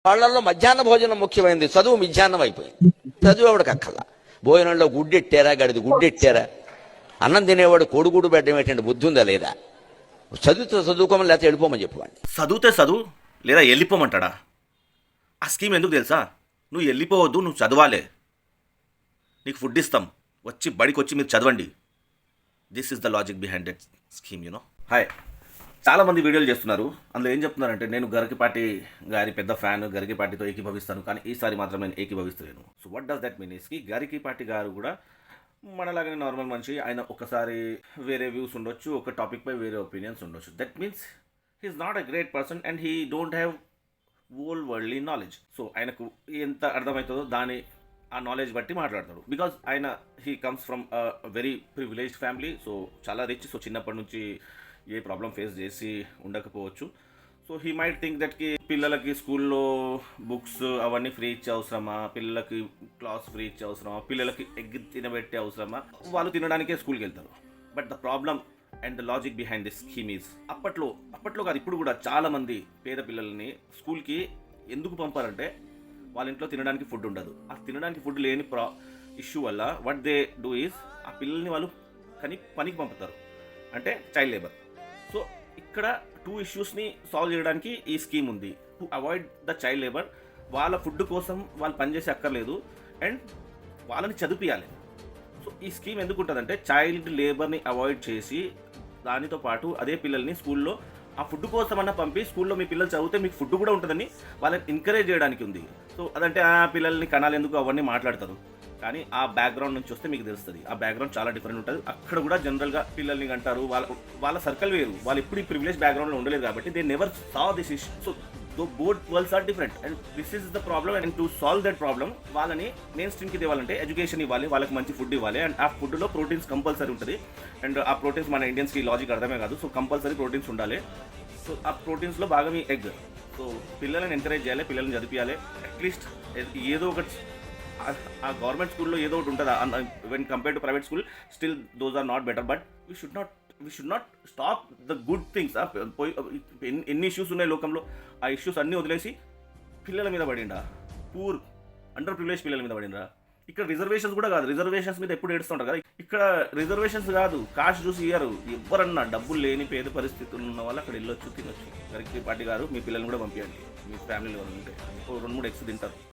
వాళ్ళల్లో మధ్యాహ్న భోజనం ముఖ్యమైనది, చదువు మిధ్యాహ్నం అయిపోయింది. చదువు ఎవడికి అక్కల్లా. భోజనంలో గుడ్డెట్టారా, గడిది గుడ్డెట్టారా, అన్నం తినేవాడు కోడిగుడ్డు పెట్టడం ఏంటంటే బుద్ధి ఉందా లేదా? చదువుకోమని లేకపోతే వెళ్ళిపోమని చెప్పండి. చదివితే చదువు లేదా వెళ్ళిపోమంటాడా? ఆ స్కీమ్ ఎందుకు తెలుసా? నువ్వు వెళ్ళిపోవద్దు, నువ్వు చదవాలే, నీకు ఫుడ్ ఇస్తాం, వచ్చి బడికి వచ్చి మీరు చదవండి. This is the logic behind that scheme, you know. Hi, చాలామంది వీడియోలు చేస్తున్నారు. అందులో ఏం చెప్తున్నారంటే, నేను గరికపాటి గారి పెద్ద ఫ్యాన్, గరికపాటితో ఏకీభవిస్తాను, కానీ ఈసారి మాత్రం నేను ఏకీభవిస్తలేను. So what does that mean ఇస్కి గరికపాటి గారు కూడా మనలాగానే నార్మల్ మనిషి. ఆయన ఒకసారి వేరే వ్యూస్ ఉండొచ్చు, ఒక టాపిక్పై వేరే ఒపీనియన్స్ ఉండొచ్చు. That means he is not a great person and he don't have all worldly knowledge. So ఆయనకు ఎంత అర్థమవుతుందో దాని ఆ నాలెడ్జ్ బట్టి మాట్లాడతాడు. బికాజ్ ఆయన he comes from very privileged family. So చాలా రిచ్. సో చిన్నప్పటి నుంచి ఏ ప్రాబ్లం ఫేస్ చేసి ఉండకపోవచ్చు. సో హీ మైట్ థింక్ దట్కి పిల్లలకి స్కూల్లో బుక్స్ అవన్నీ ఫ్రీ ఇచ్చే అవసరమా, పిల్లలకి క్లాస్ ఫ్రీ ఇచ్చే అవసరమా, పిల్లలకి ఎగ్ తినబెట్టే అవసరమా, వాళ్ళు తినడానికే స్కూల్కి వెళ్తారు. But the problem and the logic behind this scheme is అప్పట్లో కాదు, ఇప్పుడు కూడా చాలామంది పేద పిల్లల్ని స్కూల్కి ఎందుకు పంపారంటే వాళ్ళ ఇంట్లో తినడానికి ఫుడ్ ఉండదు. ఆ తినడానికి ఫుడ్ లేని ఇష్యూ వల్ల వాట్ దే డూ ఈజ్ ఆ పిల్లల్ని వాళ్ళు పనికి పంపుతారు, అంటే చైల్డ్ లేబర్. సో ఇక్కడ 2 ఇష్యూస్ని సాల్వ్ చేయడానికి ఈ స్కీమ్ ఉంది. To avoid the child labour, వాళ్ళ ఫుడ్ కోసం వాళ్ళు పనిచేసి అక్కర్లేదు అండ్ వాళ్ళని చదివియాలి. సో ఈ స్కీమ్ ఎందుకు ఉంటుందంటే చైల్డ్ లేబర్ని అవాయిడ్ చేసి దానితో పాటు అదే పిల్లల్ని స్కూల్లో ఆ ఫుడ్ కోసమన్నా పంపి స్కూల్లో మీ పిల్లలు చదివితే మీకు ఫుడ్ కూడా ఉంటుందని వాళ్ళని ఎంకరేజ్ చేయడానికి ఉంది. సో అదంటే ఆ పిల్లల్ని కనాలి ఎందుకు అవన్నీ మాట్లాడతారు, కానీ ఆ బ్యాక్గ్రౌండ్ నుంచి వస్తే మీకు తెలుస్తుంది. ఆ బ్యాక్గ్రౌండ్ చాలా డిఫరెంట్ ఉంటుంది. అక్కడ కూడా జనరల్గా పిల్లల్ని అంటారు, వాళ్ళ సర్కిల్ వేరు, వాళ్ళు ఎప్పుడు ఈ ప్రివిలేజ్ బ్యాక్గ్రౌండ్లో ఉండలేదు కాబట్టి they never saw this issue. So both worlds are different and this is the problem. And to solve that problem వాళ్ళని మెయిన్ స్ట్రీమ్కి తేవాలంటే ఎడ్యుకేషన్ ఇవ్వాలి, వాళ్ళకి మంచి ఫుడ్ ఇవ్వాలి. అండ్ ఆ ఫుడ్లో ప్రోటీన్స్ కంపల్సరీ ఉంటుంది. అండ్ ఆ ప్రోటీన్స్ మన ఇండియన్స్కి లాజిక్ అర్థమే కాదు. సో కంపల్సరీ ప్రోటీన్స్ ఉండాలి. సో ఆ ప్రోటీన్స్లో భాగం ఈ ఎగ్. సో పిల్లల్ని ఎంకరేజ్ చేయాలి, పిల్లల్ని చదివియాలి. అట్లీస్ట్ ఏదో ఒకటి ఆ గవర్నమెంట్ స్కూల్లో ఏదో ఒకటి ఉంటుంది when compare to private school. Still those are not better, but we should not stop the good things. ఎన్ని ఇష్యూస్ ఉన్నాయి లోకంలో, ఆ ఇష్యూస్ అన్నీ వదిలేసి పిల్లల మీద పడిండా, పూర్ అండర్ ప్రివిలేజ్ పిల్లల మీద పడిండ్రా. ఇక్కడ రిజర్వేషన్స్ కూడా కాదు, రిజర్వేషన్స్ మీద ఎప్పుడు ఏడుస్తుంటారు కదా. ఇక్కడ రిజర్వేషన్స్ కాదు, కాస్ట్ చూసి ఇయ్యారు. ఎవరన్నా డబ్బులు లేని పేద పరిస్థితులు ఉన్న వాళ్ళు అక్కడ వెళ్ళొచ్చు, తినొచ్చు. గరికపాటి గారు మీ పిల్లల్ని కూడా పంపించండి, మీ ఫ్యామిలీలో ఉంటే 2-3 ఎగ్స్ తింటారు.